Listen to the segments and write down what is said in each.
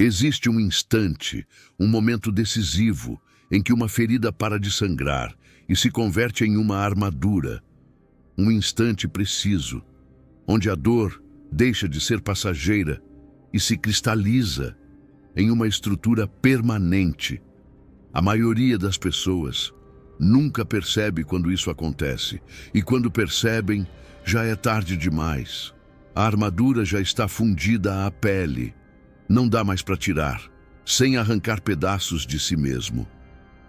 Existe um instante, um momento decisivo, em que uma ferida para de sangrar e se converte em uma armadura. Um instante preciso, onde a dor deixa de ser passageira e se cristaliza em uma estrutura permanente. A maioria das pessoas nunca percebe quando isso acontece, e quando percebem, já é tarde demais. A armadura já está fundida à pele. Não dá mais para tirar, sem arrancar pedaços de si mesmo.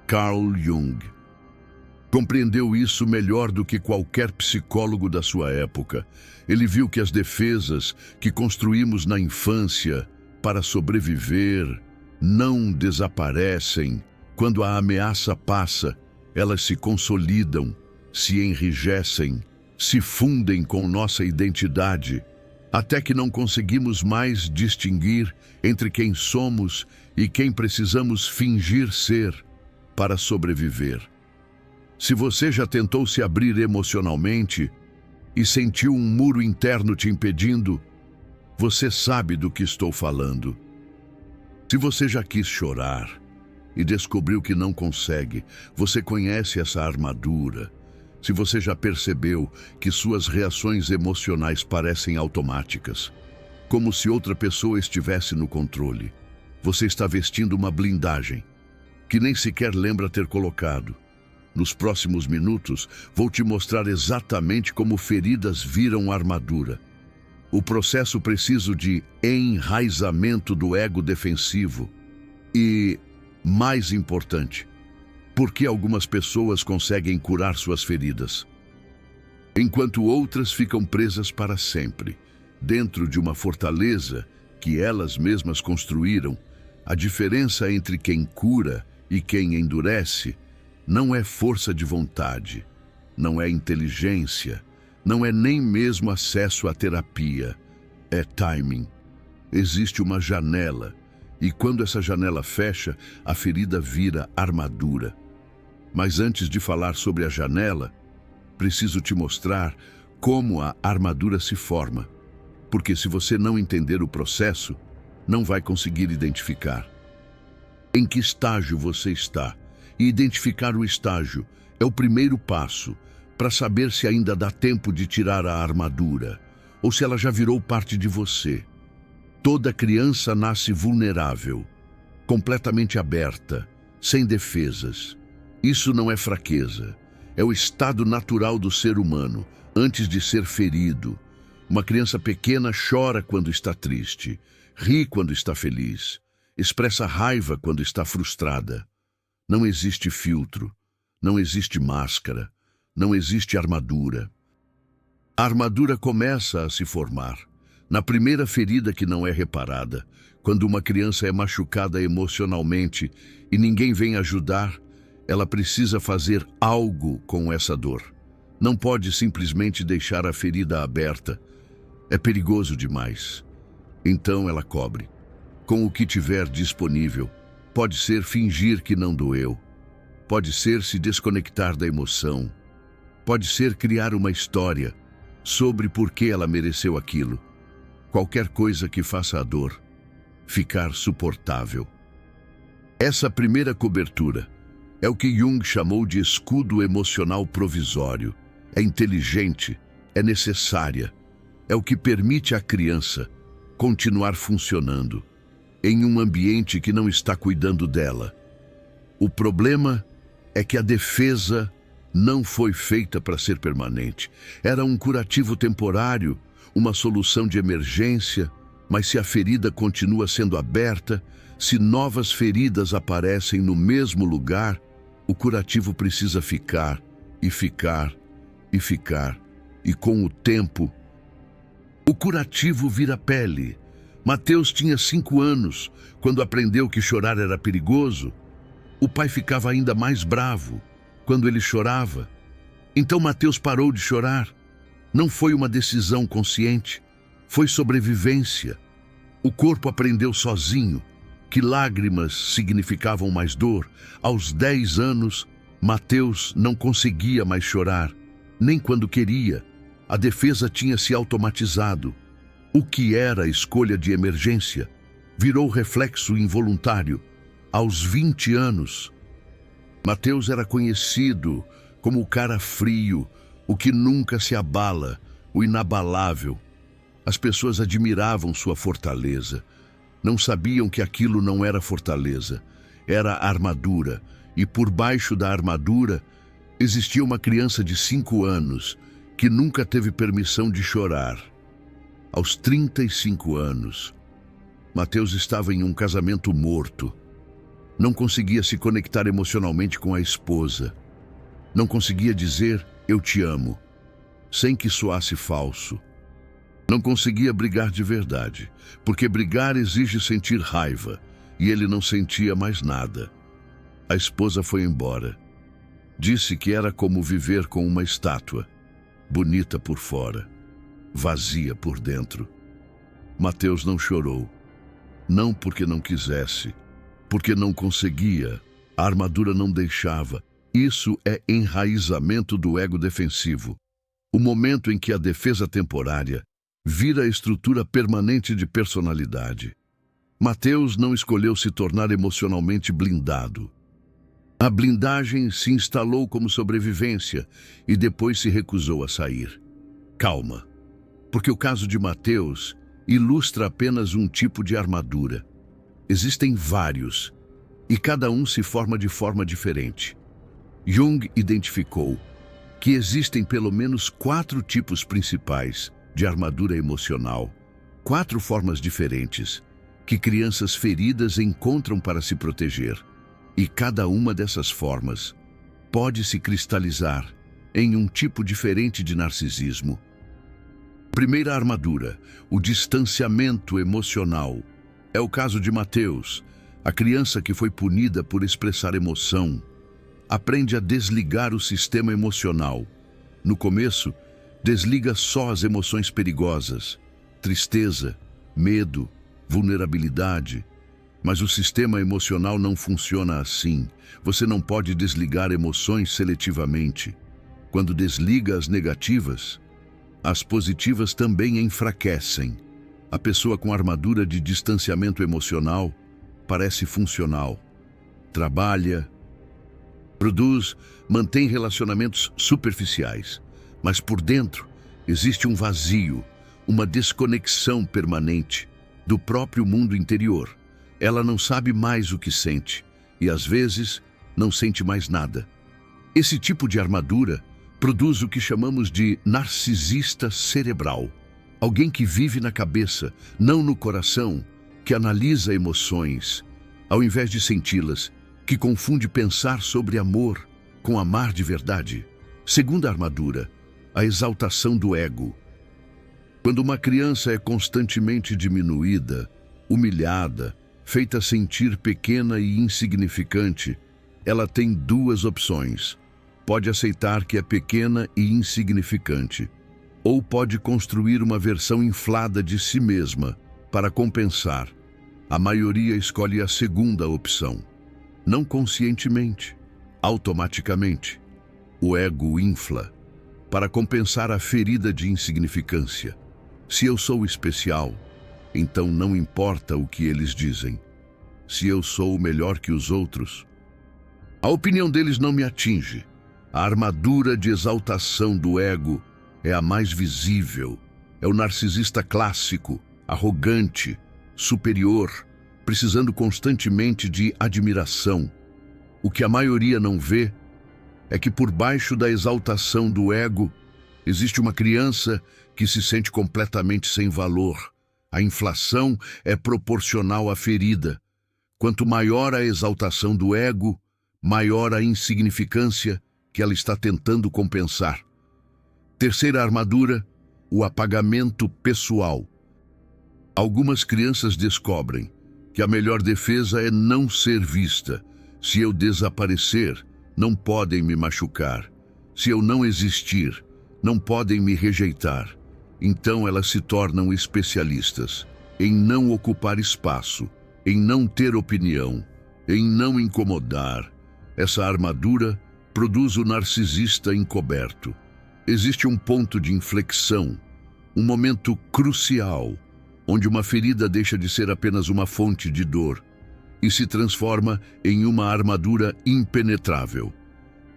Carl Jung compreendeu isso melhor do que qualquer psicólogo da sua época. Ele viu que as defesas que construímos na infância para sobreviver não desaparecem. Quando a ameaça passa, elas se consolidam, se enrijecem, se fundem com nossa identidade, até que não conseguimos mais distinguir entre quem somos e quem precisamos fingir ser para sobreviver. Se você já tentou se abrir emocionalmente e sentiu um muro interno te impedindo, você sabe do que estou falando. Se você já quis chorar e descobriu que não consegue, você conhece essa armadura. Se você já percebeu que suas reações emocionais parecem automáticas, como se outra pessoa estivesse no controle, você está vestindo uma blindagem que nem sequer lembra ter colocado. Nos próximos minutos, vou te mostrar exatamente como feridas viram armadura. O processo preciso de enraizamento do ego defensivo e, mais importante, por que algumas pessoas conseguem curar suas feridas, enquanto outras ficam presas para sempre, dentro de uma fortaleza que elas mesmas construíram. A diferença entre quem cura e quem endurece não é força de vontade, não é inteligência, não é nem mesmo acesso à terapia, é timing. Existe uma janela, e quando essa janela fecha, a ferida vira armadura. Mas antes de falar sobre a janela, preciso te mostrar como a armadura se forma, porque se você não entender o processo, não vai conseguir identificar em que estágio você está. E identificar o estágio é o primeiro passo para saber se ainda dá tempo de tirar a armadura ou se ela já virou parte de você. Toda criança nasce vulnerável, completamente aberta, sem defesas. Isso não é fraqueza, é o estado natural do ser humano, antes de ser ferido. Uma criança pequena chora quando está triste, ri quando está feliz, expressa raiva quando está frustrada. Não existe filtro, não existe máscara, não existe armadura. A armadura começa a se formar na primeira ferida que não é reparada, quando uma criança é machucada emocionalmente e ninguém vem ajudar. Ela precisa fazer algo com essa dor. Não pode simplesmente deixar a ferida aberta. É perigoso demais. Então ela cobre com o que tiver disponível. Pode ser fingir que não doeu. Pode ser se desconectar da emoção. Pode ser criar uma história sobre por que ela mereceu aquilo. Qualquer coisa que faça a dor ficar suportável. Essa primeira cobertura é o que Jung chamou de escudo emocional provisório. É inteligente, é necessária, é o que permite à criança continuar funcionando em um ambiente que não está cuidando dela. O problema é que a defesa não foi feita para ser permanente. Era um curativo temporário, uma solução de emergência, mas se a ferida continua sendo aberta, se novas feridas aparecem no mesmo lugar, o curativo precisa ficar, e ficar, e ficar, e com o tempo, o curativo vira pele. Mateus tinha 5 anos, quando aprendeu que chorar era perigoso. O pai ficava ainda mais bravo quando ele chorava. Então Mateus parou de chorar. Não foi uma decisão consciente, foi sobrevivência. O corpo aprendeu sozinho que lágrimas significavam mais dor. Aos 10 anos, Mateus não conseguia mais chorar, nem quando queria. A defesa tinha se automatizado. O que era a escolha de emergência? virou reflexo involuntário aos 20 anos. Mateus era conhecido como o cara frio, o que nunca se abala, o inabalável. As pessoas admiravam sua fortaleza. Não sabiam que aquilo não era fortaleza, era armadura. E por baixo da armadura existia uma criança de 5 anos que nunca teve permissão de chorar. Aos 35 anos, Mateus estava em um casamento morto. Não conseguia se conectar emocionalmente com a esposa. Não conseguia dizer "eu te amo", sem que soasse falso. Não conseguia brigar de verdade, porque brigar exige sentir raiva, e ele não sentia mais nada. A esposa foi embora. Disse que era como viver com uma estátua, bonita por fora, vazia por dentro. Mateus não chorou. Não porque não quisesse, porque não conseguia. A armadura não deixava. Isso é enraizamento do ego defensivo. O momento em que a defesa temporária vira a estrutura permanente de personalidade. Mateus não escolheu se tornar emocionalmente blindado. A blindagem se instalou como sobrevivência e depois se recusou a sair. Calma, porque o caso de Mateus ilustra apenas um tipo de armadura. Existem vários, e cada um se forma de forma diferente. Jung identificou que existem pelo menos 4 tipos principais de armadura emocional, 4 formas diferentes que crianças feridas encontram para se proteger. E cada uma dessas formas pode se cristalizar em um tipo diferente de narcisismo. Primeira armadura, o distanciamento emocional. É o caso de Mateus, a criança que foi punida por expressar emoção. Aprende a desligar o sistema emocional. No começo, desliga só as emoções perigosas, tristeza, medo, vulnerabilidade. Mas o sistema emocional não funciona assim. Você não pode desligar emoções seletivamente. Quando desliga as negativas, as positivas também enfraquecem. A pessoa com armadura de distanciamento emocional parece funcional. Trabalha, produz, mantém relacionamentos superficiais. Mas por dentro existe um vazio, uma desconexão permanente do próprio mundo interior. Ela não sabe mais o que sente e, às vezes, não sente mais nada. Esse tipo de armadura produz o que chamamos de narcisista cerebral. Alguém que vive na cabeça, não no coração, que analisa emoções, ao invés de senti-las, que confunde pensar sobre amor com amar de verdade. Segunda armadura, a exaltação do ego. Quando uma criança é constantemente diminuída, humilhada, feita sentir pequena e insignificante, ela tem 2 opções. Pode aceitar que é pequena e insignificante, ou pode construir uma versão inflada de si mesma para compensar. A maioria escolhe a segunda opção. Não conscientemente, automaticamente. O ego infla para compensar a ferida de insignificância. Se eu sou especial, então não importa o que eles dizem. Se eu sou melhor que os outros, a opinião deles não me atinge. A armadura de exaltação do ego é a mais visível. É o narcisista clássico, arrogante, superior, precisando constantemente de admiração. O que a maioria não vê é que por baixo da exaltação do ego existe uma criança que se sente completamente sem valor. A inflação é proporcional à ferida. Quanto maior a exaltação do ego, maior a insignificância que ela está tentando compensar. Terceira armadura, o apagamento pessoal. Algumas crianças descobrem que a melhor defesa é não ser vista. Se eu desaparecer, não podem me machucar. Se eu não existir, não podem me rejeitar. Então elas se tornam especialistas em não ocupar espaço, em não ter opinião, em não incomodar. Essa armadura produz o narcisista encoberto. Existe um ponto de inflexão, um momento crucial, onde uma ferida deixa de ser apenas uma fonte de dor e se transforma em uma armadura impenetrável,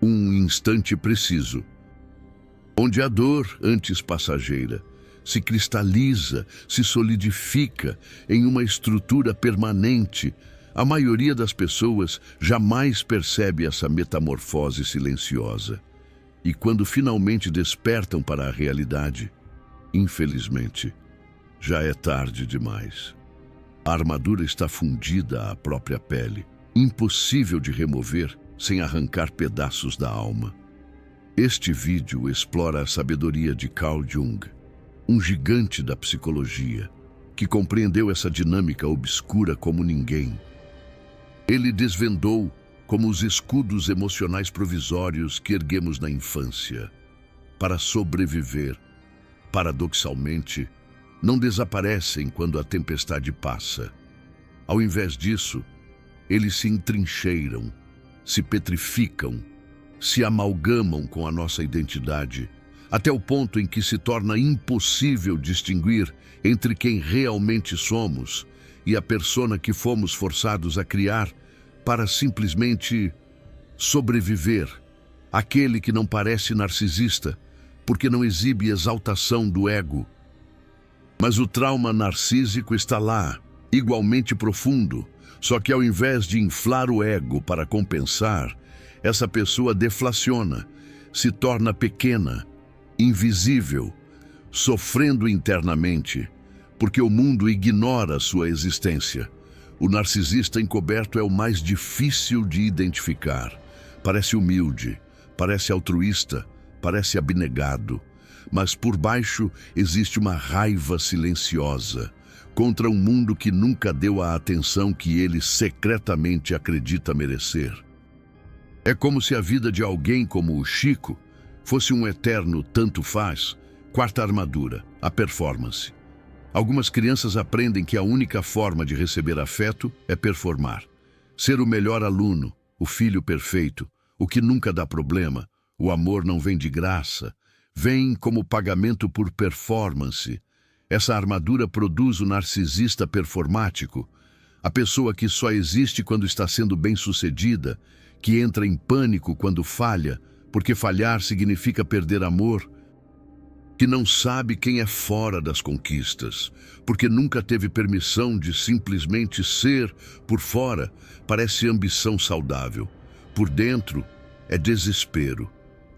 um instante preciso, onde a dor, antes passageira, se cristaliza, se solidifica em uma estrutura permanente. A maioria das pessoas jamais percebe essa metamorfose silenciosa. E quando finalmente despertam para a realidade, infelizmente, já é tarde demais. A armadura está fundida à própria pele, impossível de remover sem arrancar pedaços da alma. Este vídeo explora a sabedoria de Carl Jung, um gigante da psicologia, que compreendeu essa dinâmica obscura como ninguém. Ele desvendou como os escudos emocionais provisórios que erguemos na infância para sobreviver, paradoxalmente, não desaparecem quando a tempestade passa. Ao invés disso, eles se entrincheiram, se petrificam, se amalgamam com a nossa identidade, até o ponto em que se torna impossível distinguir entre quem realmente somos e a persona que fomos forçados a criar para simplesmente sobreviver. Aquele que não parece narcisista, porque não exibe exaltação do ego. Mas o trauma narcísico está lá, igualmente profundo, só que ao invés de inflar o ego para compensar, essa pessoa deflaciona, se torna pequena, invisível, sofrendo internamente, porque o mundo ignora sua existência. O narcisista encoberto é o mais difícil de identificar. Parece humilde, parece altruísta, parece abnegado, mas por baixo existe uma raiva silenciosa contra um mundo que nunca deu a atenção que ele secretamente acredita merecer. É como se a vida de alguém como o Chico fosse um eterno tanto faz. Quarta armadura, a performance. Algumas crianças aprendem que a única forma de receber afeto é performar. Ser o melhor aluno, o filho perfeito, o que nunca dá problema. O amor não vem de graça, vem como pagamento por performance. Essa armadura produz o narcisista performático, a pessoa que só existe quando está sendo bem-sucedida, que entra em pânico quando falha, porque falhar significa perder amor, que não sabe quem é fora das conquistas, porque nunca teve permissão de simplesmente ser. Por fora, parece ambição saudável. Por dentro, é desespero.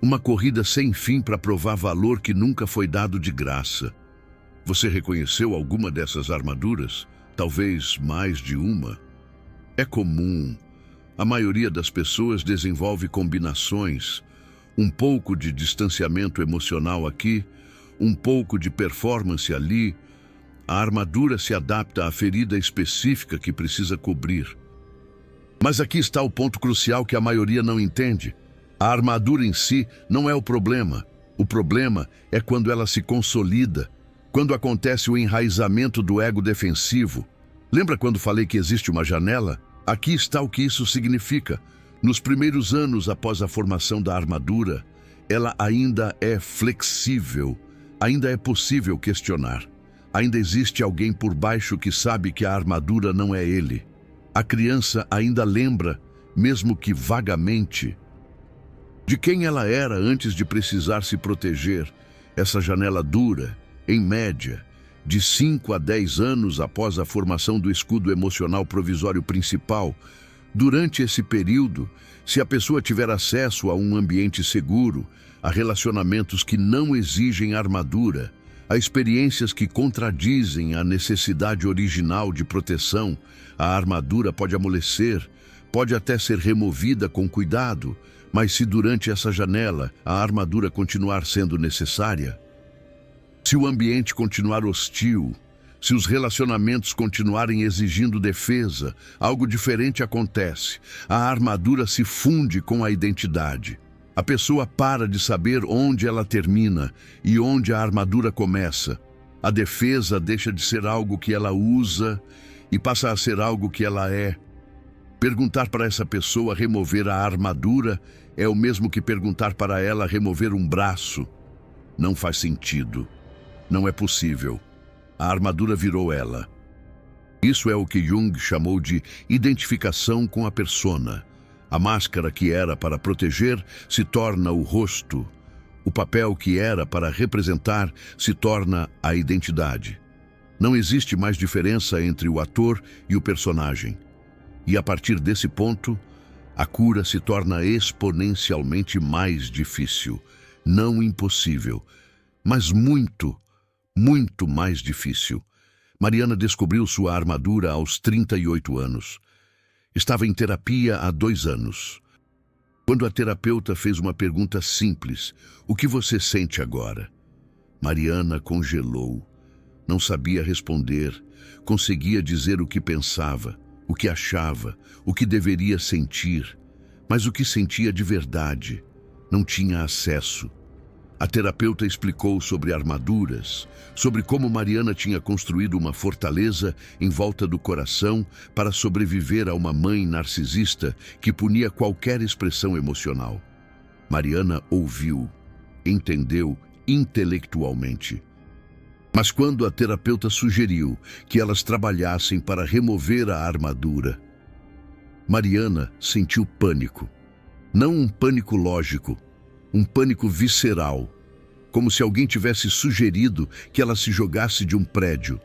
Uma corrida sem fim para provar valor que nunca foi dado de graça. Você reconheceu alguma dessas armaduras? Talvez mais de uma? É comum. A maioria das pessoas desenvolve combinações. Um pouco de distanciamento emocional aqui, um pouco de performance ali. A armadura se adapta à ferida específica que precisa cobrir. Mas aqui está o ponto crucial que a maioria não entende. A armadura em si não é o problema. O problema é quando ela se consolida, quando acontece o enraizamento do ego defensivo. Lembra quando falei que existe uma janela? Aqui está o que isso significa. Nos primeiros anos após a formação da armadura, ela ainda é flexível, ainda é possível questionar. Ainda existe alguém por baixo que sabe que a armadura não é ele. A criança ainda lembra, mesmo que vagamente, de quem ela era antes de precisar se proteger. Essa janela dura, em média, de 5 a 10 anos após a formação do escudo emocional provisório principal. Durante esse período, se a pessoa tiver acesso a um ambiente seguro, a relacionamentos que não exigem armadura, a experiências que contradizem a necessidade original de proteção, a armadura pode amolecer, pode até ser removida com cuidado, mas se durante essa janela a armadura continuar sendo necessária, se o ambiente continuar hostil, se os relacionamentos continuarem exigindo defesa, algo diferente acontece. A armadura se funde com a identidade. A pessoa para de saber onde ela termina e onde a armadura começa. A defesa deixa de ser algo que ela usa e passa a ser algo que ela é. Perguntar para essa pessoa remover a armadura é o mesmo que perguntar para ela remover um braço. Não faz sentido. Não é possível. A armadura virou ela. Isso é o que Jung chamou de identificação com a persona. A máscara que era para proteger se torna o rosto. O papel que era para representar se torna a identidade. Não existe mais diferença entre o ator e o personagem. E a partir desse ponto, a cura se torna exponencialmente mais difícil. Não impossível, mas muito, muito mais difícil. Mariana descobriu sua armadura aos 38 anos. Estava em terapia há 2 anos. Quando a terapeuta fez uma pergunta simples: "O que você sente agora?", Mariana congelou. Não sabia responder, conseguia dizer o que pensava, o que achava, o que deveria sentir, mas o que sentia de verdade não tinha acesso. A terapeuta explicou sobre armaduras, sobre como Mariana tinha construído uma fortaleza em volta do coração para sobreviver a uma mãe narcisista que punia qualquer expressão emocional. Mariana ouviu, entendeu intelectualmente. Mas quando a terapeuta sugeriu que elas trabalhassem para remover a armadura, Mariana sentiu pânico. Não um pânico lógico, um pânico visceral, como se alguém tivesse sugerido que ela se jogasse de um prédio.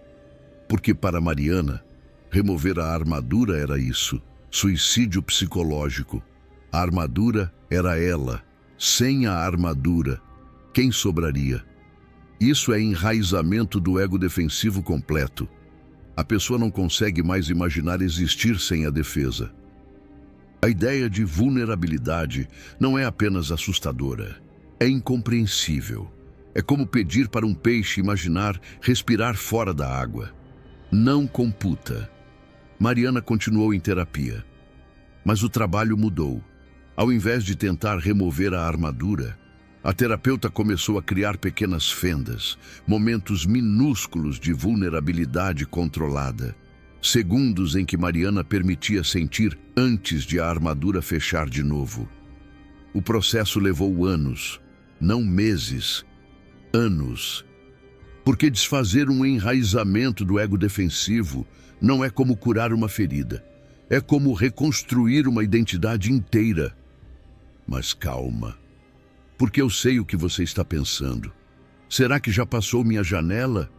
Porque para Mariana, remover a armadura era isso, suicídio psicológico. A armadura era ela. Sem a armadura, quem sobraria? Isso é enraizamento do ego defensivo completo. A pessoa não consegue mais imaginar existir sem a defesa. A ideia de vulnerabilidade não é apenas assustadora, é incompreensível. É como pedir para um peixe imaginar respirar fora da água. Não computa. Mariana continuou em terapia, mas o trabalho mudou. Ao invés de tentar remover a armadura, a terapeuta começou a criar pequenas fendas, momentos minúsculos de vulnerabilidade controlada. Segundos em que Mariana permitia sentir antes de a armadura fechar de novo. O processo levou anos, não meses, anos. Porque desfazer um enraizamento do ego defensivo não é como curar uma ferida. É como reconstruir uma identidade inteira. Mas calma, porque eu sei o que você está pensando. Será que já passou minha janela?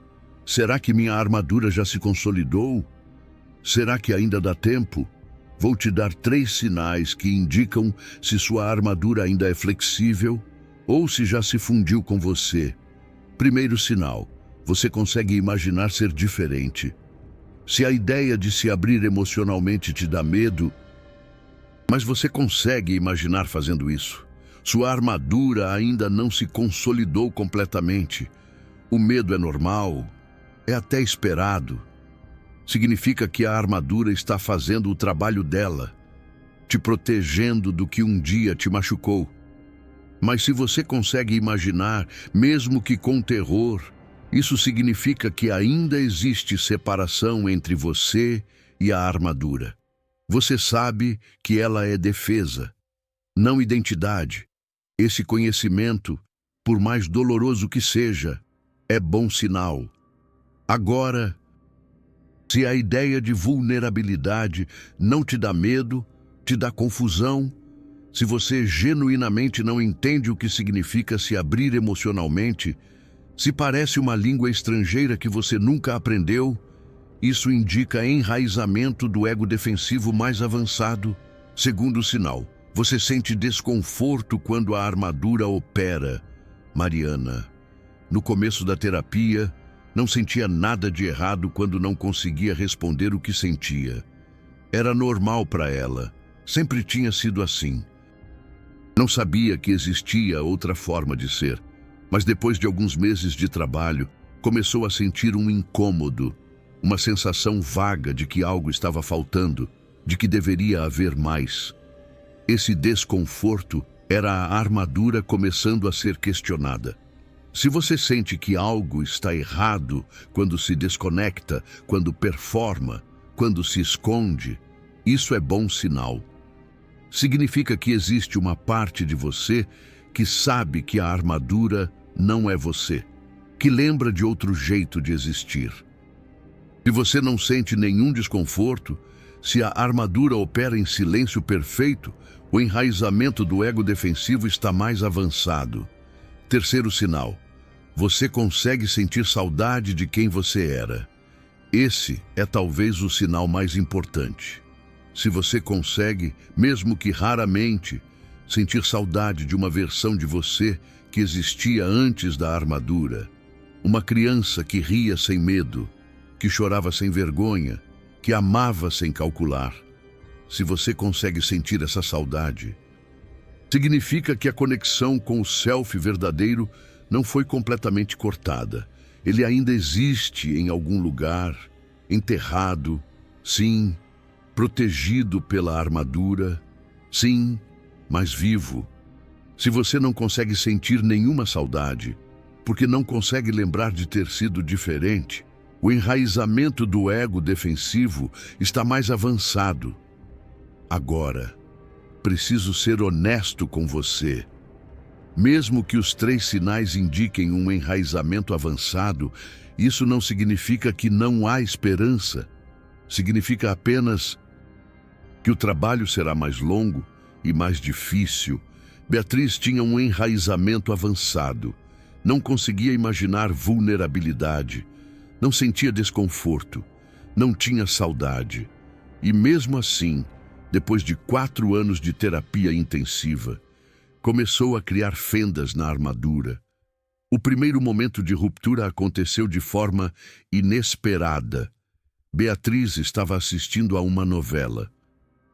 Será que minha armadura já se consolidou? Será que ainda dá tempo? Vou te dar 3 sinais que indicam se sua armadura ainda é flexível ou se já se fundiu com você. Primeiro sinal, você consegue imaginar ser diferente. Se a ideia de se abrir emocionalmente te dá medo, mas você consegue imaginar fazendo isso. Sua armadura ainda não se consolidou completamente. O medo é normal, é até esperado. Significa que a armadura está fazendo o trabalho dela, te protegendo do que um dia te machucou. Mas se você consegue imaginar, mesmo que com terror, isso significa que ainda existe separação entre você e a armadura. Você sabe que ela é defesa, não identidade. Esse conhecimento, por mais doloroso que seja, é bom sinal. Agora, se a ideia de vulnerabilidade não te dá medo, te dá confusão, se você genuinamente não entende o que significa se abrir emocionalmente, se parece uma língua estrangeira que você nunca aprendeu, isso indica enraizamento do ego defensivo mais avançado. Segundo sinal, você sente desconforto quando a armadura opera. Mariana, no começo da terapia, não sentia nada de errado quando não conseguia responder o que sentia. Era normal para ela, sempre tinha sido assim. Não sabia que existia outra forma de ser, mas depois de alguns meses de trabalho, começou a sentir um incômodo, uma sensação vaga de que algo estava faltando, de que deveria haver mais. Esse desconforto era a armadura começando a ser questionada. Se você sente que algo está errado quando se desconecta, quando performa, quando se esconde, isso é bom sinal. Significa que existe uma parte de você que sabe que a armadura não é você. que lembra de outro jeito de existir. Se você não sente nenhum desconforto, se a armadura opera em silêncio perfeito, o enraizamento do ego defensivo está mais avançado. Terceiro sinal: você consegue sentir saudade de quem você era. Esse é talvez o sinal mais importante. Se você consegue, mesmo que raramente, sentir saudade de uma versão de você que existia antes da armadura, uma criança que ria sem medo, que chorava sem vergonha, que amava sem calcular. Se você consegue sentir essa saudade, significa que a conexão com o self verdadeiro não foi completamente cortada. Ele ainda existe em algum lugar, enterrado, sim, protegido pela armadura, sim, mas vivo. Se você não consegue sentir nenhuma saudade, porque não consegue lembrar de ter sido diferente, o enraizamento do ego defensivo está mais avançado. Agora, preciso ser honesto com você. Mesmo que os 3 sinais indiquem um enraizamento avançado, isso não significa que não há esperança. Significa apenas que o trabalho será mais longo e mais difícil. Beatriz tinha um enraizamento avançado. Não conseguia imaginar vulnerabilidade. Não sentia desconforto. Não tinha saudade. E mesmo assim, depois de 4 anos de terapia intensiva, começou a criar fendas na armadura. O primeiro momento de ruptura aconteceu de forma inesperada. Beatriz estava assistindo a uma novela.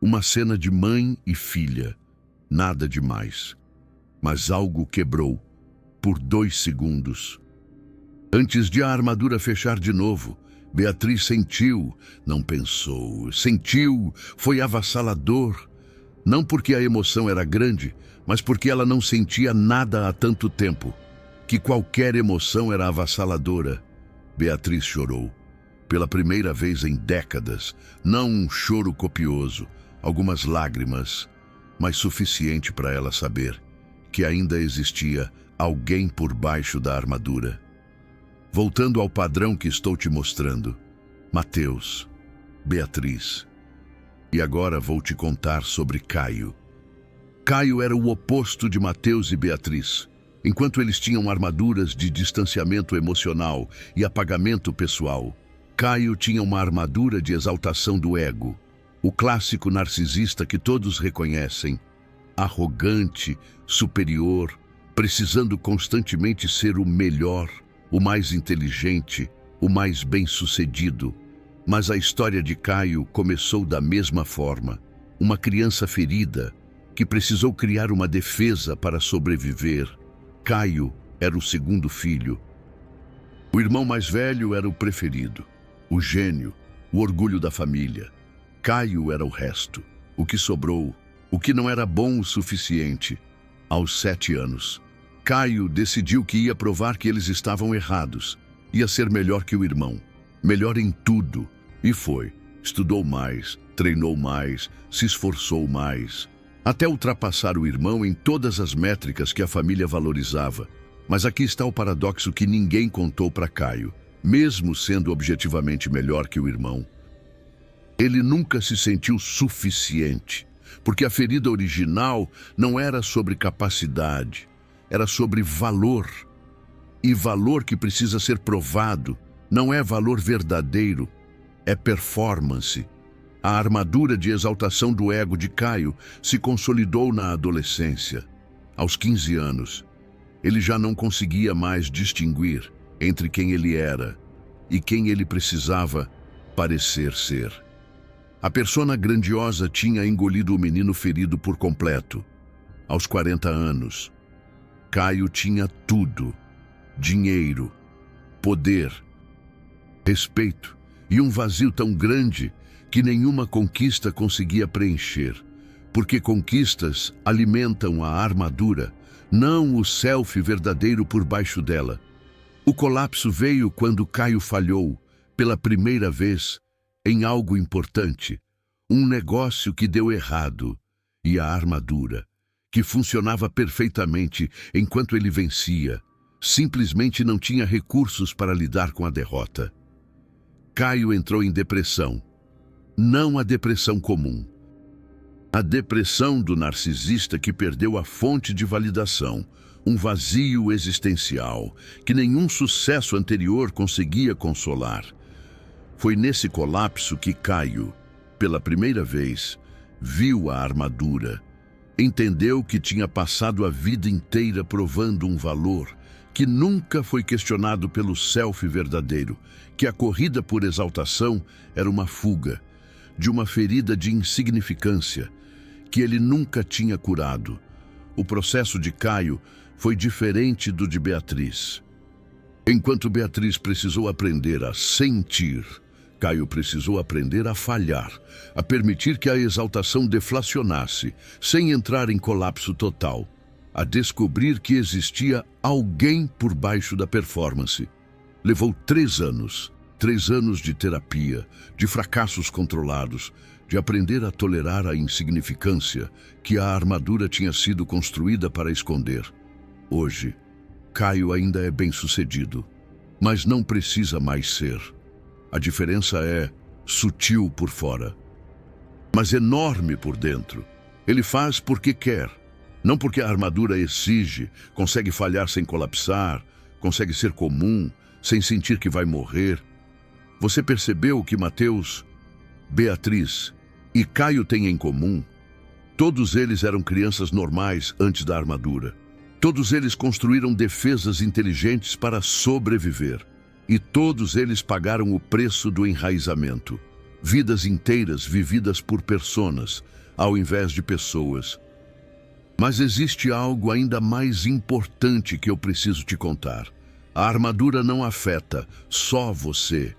Uma cena de mãe e filha. Nada demais. Mas algo quebrou. Por 2 segundos. Antes de a armadura fechar de novo, Beatriz sentiu, não pensou, sentiu, foi avassalador. Não porque a emoção era grande, mas porque ela não sentia nada há tanto tempo. Que qualquer emoção era avassaladora. Beatriz chorou. Pela primeira vez em décadas, não um choro copioso, algumas lágrimas, mas suficiente para ela saber que ainda existia alguém por baixo da armadura. Voltando ao padrão que estou te mostrando, Mateus, Beatriz. E agora vou te contar sobre Caio. Caio era o oposto de Mateus e Beatriz. Enquanto eles tinham armaduras de distanciamento emocional e apagamento pessoal, Caio tinha uma armadura de exaltação do ego. O clássico narcisista que todos reconhecem. Arrogante, superior, precisando constantemente ser o melhor, o mais inteligente, o mais bem-sucedido. Mas a história de Caio começou da mesma forma. Uma criança ferida, que precisou criar uma defesa para sobreviver. Caio era o segundo filho. O irmão mais velho era o preferido, o gênio, o orgulho da família. Caio era o resto, o que sobrou, o que não era bom o suficiente. Aos 7 anos, Caio decidiu que ia provar que eles estavam errados. Ia ser melhor que o irmão, melhor em tudo. E foi. Estudou mais, treinou mais, se esforçou mais, até ultrapassar o irmão em todas as métricas que a família valorizava. Mas aqui está o paradoxo que ninguém contou para Caio. Mesmo sendo objetivamente melhor que o irmão, ele nunca se sentiu suficiente, porque a ferida original não era sobre capacidade, era sobre valor. E valor que precisa ser provado não é valor verdadeiro, é performance. A armadura de exaltação do ego de Caio se consolidou na adolescência. Aos 15 anos, ele já não conseguia mais distinguir entre quem ele era e quem ele precisava parecer ser. A persona grandiosa tinha engolido o menino ferido por completo. Aos 40 anos, Caio tinha tudo: dinheiro, poder, respeito e um vazio tão grande que nenhuma conquista conseguia preencher, porque conquistas alimentam a armadura, não o self verdadeiro por baixo dela. O colapso veio quando Caio falhou, pela primeira vez, em algo importante, um negócio que deu errado, e a armadura, que funcionava perfeitamente enquanto ele vencia, Simplesmente não tinha recursos para lidar com a derrota. Caio entrou em depressão. Não a depressão comum. A depressão do narcisista que perdeu a fonte de validação, um vazio existencial que nenhum sucesso anterior conseguia consolar. Foi nesse colapso que Caio, pela primeira vez, viu a armadura. Entendeu que tinha passado a vida inteira provando um valor que nunca foi questionado pelo self verdadeiro, que a corrida por exaltação era uma fuga de uma ferida de insignificância que ele nunca tinha curado. O processo de Caio foi diferente do de Beatriz. Enquanto Beatriz precisou aprender a sentir, Caio precisou aprender a falhar, a permitir que a exaltação deflacionasse, sem entrar em colapso total, a descobrir que existia alguém por baixo da performance. Levou 3 anos, 3 anos de terapia, de fracassos controlados, de aprender a tolerar a insignificância que a armadura tinha sido construída para esconder. Hoje, Caio ainda é bem-sucedido, mas não precisa mais ser. A diferença é sutil por fora, mas enorme por dentro. Ele faz porque quer, não porque a armadura exige, consegue falhar sem colapsar, consegue ser comum, sem sentir que vai morrer. Você percebeu que Mateus, Beatriz e Caio têm em comum? Todos eles eram crianças normais antes da armadura. Todos eles construíram defesas inteligentes para sobreviver. E todos eles pagaram o preço do enraizamento. Vidas inteiras vividas por personas, ao invés de pessoas. Mas existe algo ainda mais importante que eu preciso te contar. A armadura não afeta só você.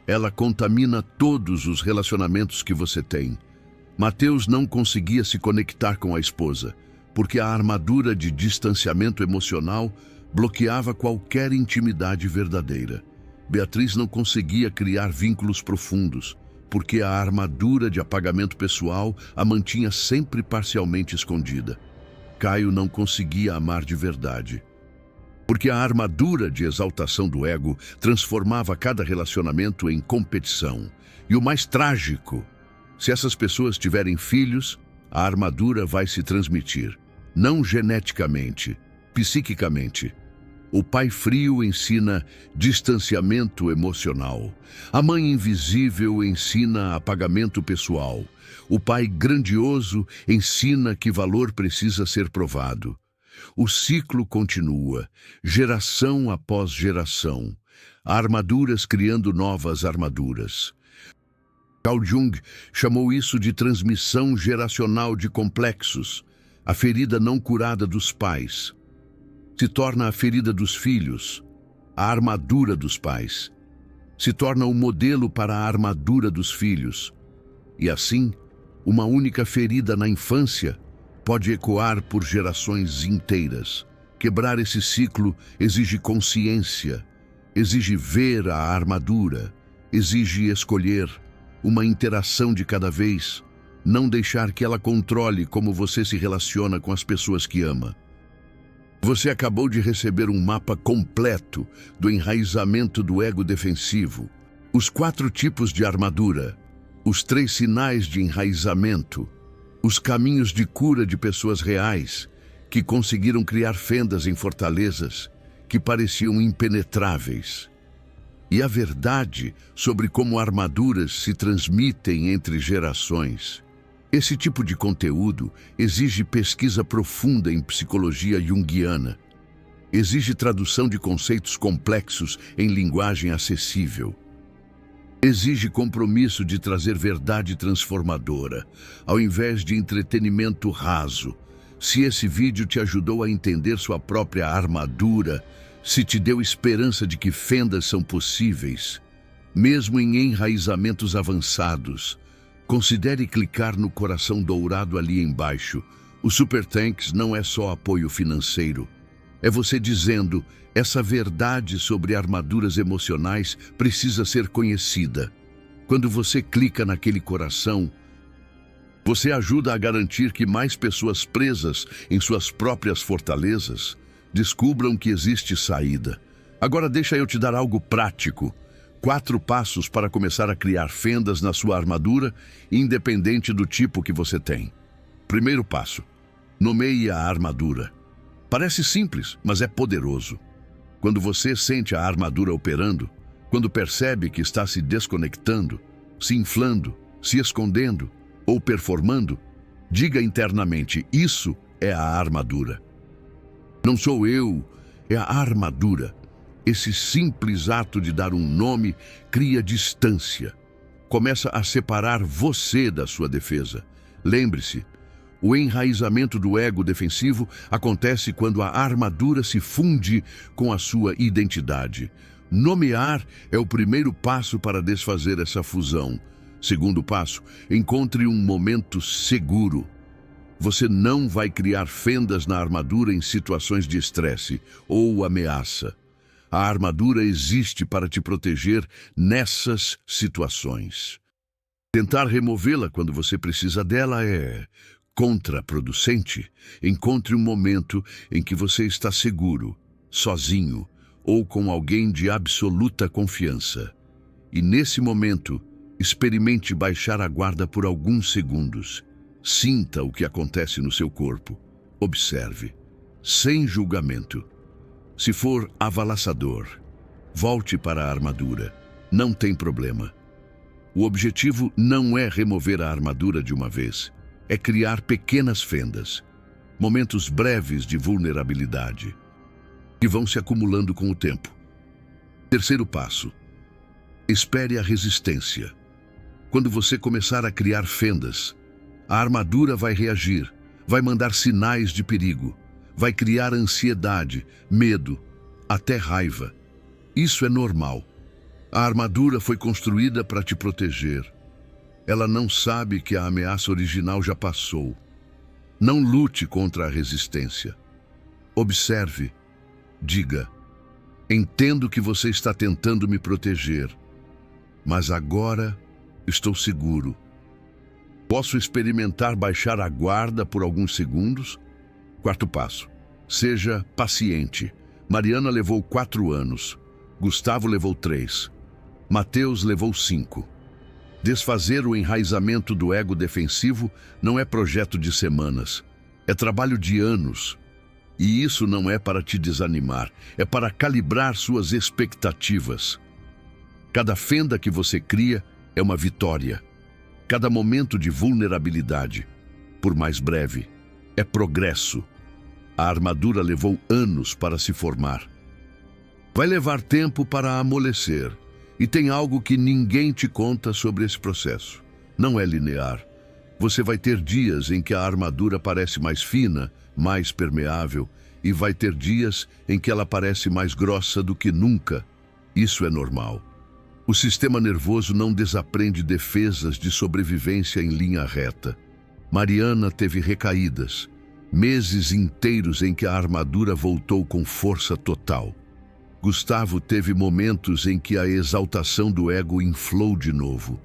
Ela contamina todos os relacionamentos que você tem. Mateus não conseguia se conectar com a esposa, porque a armadura de distanciamento emocional bloqueava qualquer intimidade verdadeira. Beatriz não conseguia criar vínculos profundos, porque a armadura de apagamento pessoal a mantinha sempre parcialmente escondida. Caio não conseguia amar de verdade, porque a armadura de exaltação do ego transformava cada relacionamento em competição. E o mais trágico, se essas pessoas tiverem filhos, a armadura vai se transmitir, não geneticamente, psiquicamente. O pai frio ensina distanciamento emocional. A mãe invisível ensina apagamento pessoal. O pai grandioso ensina que valor precisa ser provado. O ciclo continua, geração após geração. Armaduras criando novas armaduras. Carl Jung chamou isso de transmissão geracional de complexos, a ferida não curada dos pais. Se torna a ferida dos filhos, a armadura dos pais. Se torna o modelo para a armadura dos filhos. E assim, uma única ferida na infância pode ecoar por gerações inteiras. Quebrar esse ciclo exige consciência, exige ver a armadura, exige escolher uma interação de cada vez, não deixar que ela controle como você se relaciona com as pessoas que ama. Você acabou de receber um mapa completo do enraizamento do ego defensivo, os 4 tipos de armadura, os 3 sinais de enraizamento, os caminhos de cura de pessoas reais que conseguiram criar fendas em fortalezas que pareciam impenetráveis. E a verdade sobre como armaduras se transmitem entre gerações. Esse tipo de conteúdo exige pesquisa profunda em psicologia junguiana. Exige tradução de conceitos complexos em linguagem acessível. Exige compromisso de trazer verdade transformadora, ao invés de entretenimento raso. Se esse vídeo te ajudou a entender sua própria armadura, se te deu esperança de que fendas são possíveis, mesmo em enraizamentos avançados, considere clicar no coração dourado ali embaixo. O Super Thanks não é só apoio financeiro. É você dizendo, essa verdade sobre armaduras emocionais precisa ser conhecida. Quando você clica naquele coração, você ajuda a garantir que mais pessoas presas em suas próprias fortalezas Descubram que existe saída. Agora deixa eu te dar algo prático. 4 passos para começar a criar fendas na sua armadura, independente do tipo que você tem. Primeiro passo: nomeie a armadura. Parece simples, mas é poderoso. Quando você sente a armadura operando, quando percebe que está se desconectando, se inflando, se escondendo ou performando, diga internamente: isso é a armadura. Não sou eu, é a armadura. Esse simples ato de dar um nome cria distância. Começa a separar você da sua defesa. Lembre-se, o enraizamento do ego defensivo acontece quando a armadura se funde com a sua identidade. Nomear é o primeiro passo para desfazer essa fusão. Segundo passo, encontre um momento seguro. Você não vai criar fendas na armadura em situações de estresse ou ameaça. A armadura existe para te proteger nessas situações. Tentar removê-la quando você precisa dela é contraproducente. Encontre um momento em que você está seguro, sozinho ou com alguém de absoluta confiança. E nesse momento, experimente baixar a guarda por alguns segundos. Sinta o que acontece no seu corpo. Observe, sem julgamento. Se for avalaçador, volte para a armadura. Não tem problema. O objetivo não é remover a armadura de uma vez. É criar pequenas fendas, momentos breves de vulnerabilidade, que vão se acumulando com o tempo. Terceiro passo: espere a resistência. Quando você começar a criar fendas, a armadura vai reagir, vai mandar sinais de perigo, vai criar ansiedade, medo, até raiva. Isso é normal. A armadura foi construída para te proteger. Ela não sabe que a ameaça original já passou. Não lute contra a resistência. Observe. Diga: entendo que você está tentando me proteger, mas agora estou seguro. Posso experimentar baixar a guarda por alguns segundos? Quarto passo: seja paciente. Mariana levou 4 anos. Gustavo levou 3. Mateus levou 5. Desfazer o enraizamento do ego defensivo não é projeto de semanas. É trabalho de anos. E isso não é para te desanimar. É para calibrar suas expectativas. Cada fenda que você cria é uma vitória. Cada momento de vulnerabilidade, por mais breve, é progresso. A armadura levou anos para se formar. Vai levar tempo para amolecer. E tem algo que ninguém te conta sobre esse processo. Não é linear. Você vai ter dias em que a armadura parece mais fina, mais permeável, e vai ter dias em que ela parece mais grossa do que nunca. Isso é normal. O sistema nervoso não desaprende defesas de sobrevivência em linha reta. Mariana teve recaídas, meses inteiros em que a armadura voltou com força total. Gustavo teve momentos em que a exaltação do ego inflou de novo,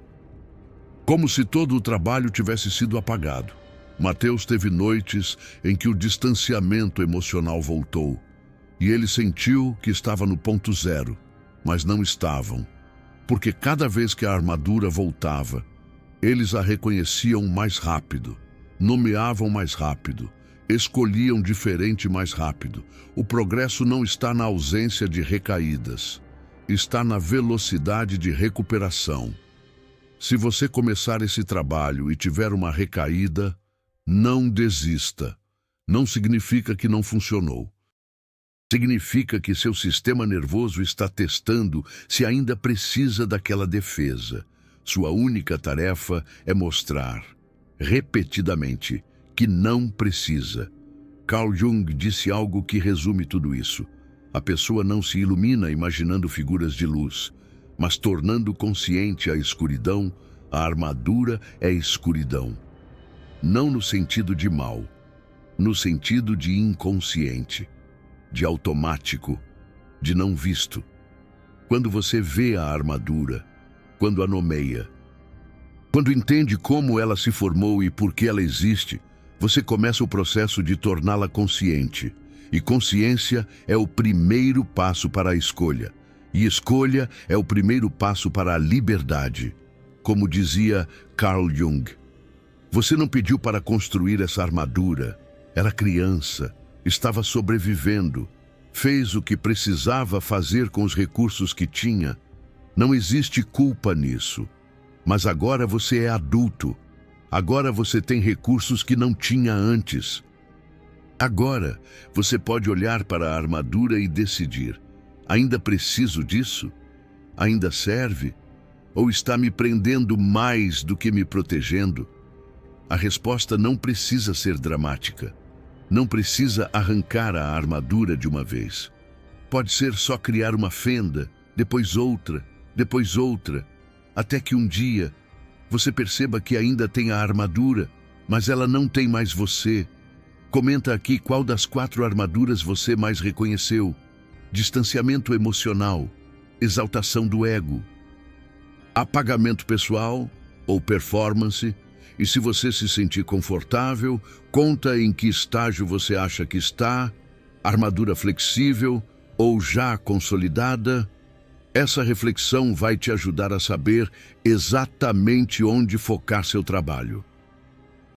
como se todo o trabalho tivesse sido apagado. Mateus teve noites em que o distanciamento emocional voltou, e ele sentiu que estava no ponto zero, mas não estavam. Porque cada vez que a armadura voltava, eles a reconheciam mais rápido, nomeavam mais rápido, escolhiam diferente mais rápido. O progresso não está na ausência de recaídas, está na velocidade de recuperação. Se você começar esse trabalho e tiver uma recaída, não desista. Não significa que não funcionou. Significa que seu sistema nervoso está testando se ainda precisa daquela defesa. Sua única tarefa é mostrar, repetidamente, que não precisa. Carl Jung disse algo que resume tudo isso. A pessoa não se ilumina imaginando figuras de luz, mas tornando consciente a escuridão. A armadura é escuridão. Não no sentido de mal, no sentido de inconsciente, de automático, de não visto. Quando você vê a armadura, quando a nomeia, quando entende como ela se formou e por que ela existe, você começa o processo de torná-la consciente. E consciência é o primeiro passo para a escolha. E escolha é o primeiro passo para a liberdade. Como dizia Carl Jung, você não pediu para construir essa armadura. Era criança, estava sobrevivendo, fez o que precisava fazer com os recursos que tinha. Não existe culpa nisso. Mas agora você é adulto. Agora você tem recursos que não tinha antes. Agora você pode olhar para a armadura e decidir: ainda preciso disso? Ainda serve? Ou está me prendendo mais do que me protegendo? A resposta não precisa ser dramática. Não precisa arrancar a armadura de uma vez. Pode ser só criar uma fenda, depois outra, até que um dia você perceba que ainda tem a armadura, mas ela não tem mais você. Comenta aqui qual das 4 armaduras você mais reconheceu: distanciamento emocional, exaltação do ego, apagamento pessoal ou performance. E se você se sentir confortável, conta em que estágio você acha que está: armadura flexível ou já consolidada. Essa reflexão vai te ajudar a saber exatamente onde focar seu trabalho.